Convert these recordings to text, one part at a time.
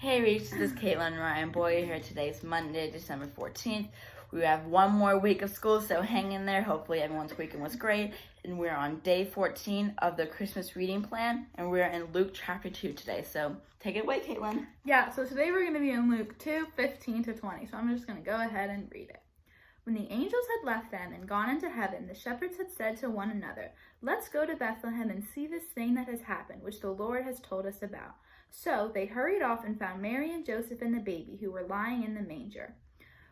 Hey Reach, this is Kaitlyn Ryan Boyer here. Today's Monday, December 14th. We have one more week of school, so hang in there. Hopefully everyone's weekend was great. And we're on day 14 of the Christmas reading plan, and we're in Luke chapter 2 today. So take it away, Kaitlyn. Yeah, so today we're going to be in Luke 2:15-20. So I'm just going to go ahead and read it. When the angels had left them and gone into heaven, the shepherds had said to one another, "Let's go to Bethlehem and see this thing that has happened, which the Lord has told us about." So they hurried off and found Mary and Joseph and the baby, who were lying in the manger.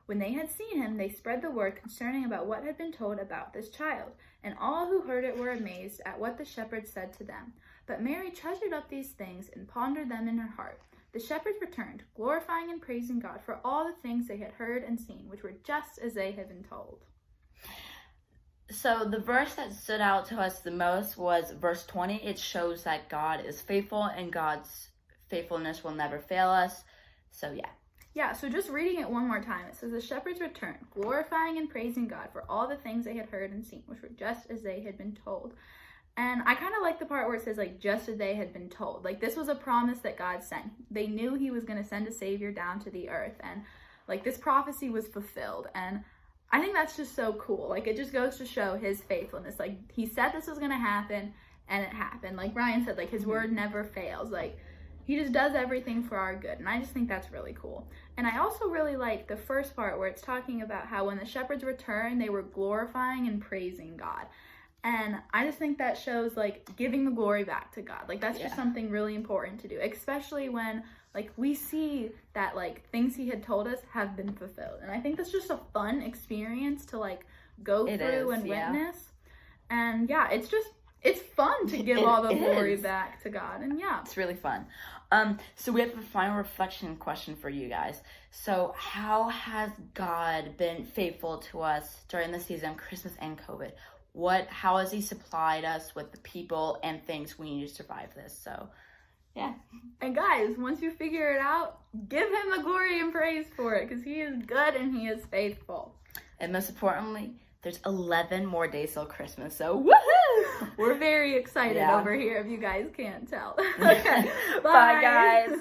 When they had seen him, they spread the word concerning about what had been told about this child, and all who heard it were amazed at what the shepherds said to them. But Mary treasured up these things and pondered them in her heart. The shepherds returned, glorifying and praising God for all the things they had heard and seen, which were just as they had been told. So the verse that stood out to us the most was verse 20. It shows that God is faithful and God's faithfulness will never fail us. So Yeah, so just reading it one more time, it says, the shepherds returned, glorifying and praising God for all the things they had heard and seen, which were just as they had been told. And I kind of like the part where it says, just as they had been told. This was a promise that God sent. They knew he was going to send a savior down to the earth, and, this prophecy was fulfilled. And I think that's just so cool. It just goes to show his faithfulness. He said this was going to happen, and it happened. Like Ryan said, his word never fails. He just does everything for our good, and I just think that's really cool. And I also really like the first part where it's talking about how when the shepherds returned, they were glorifying and praising God. And I just think that shows, giving the glory back to God. That's just something really important to do, especially when, we see that, things he had told us have been fulfilled. And I think that's just a fun experience to, go through and witness. And, it's fun to give all the glory back to God. And, it's really fun. So we have a final reflection question for you guys. So how has God been faithful to us during the season of Christmas and COVID? How has he supplied us with the people and things we need to survive this? So, yeah. And guys, once you figure it out, give him the glory and praise for it, because he is good and he is faithful. And most importantly, there's 11 more days till Christmas, so woohoo! We're very excited over here, if you guys can't tell. Okay, Bye guys.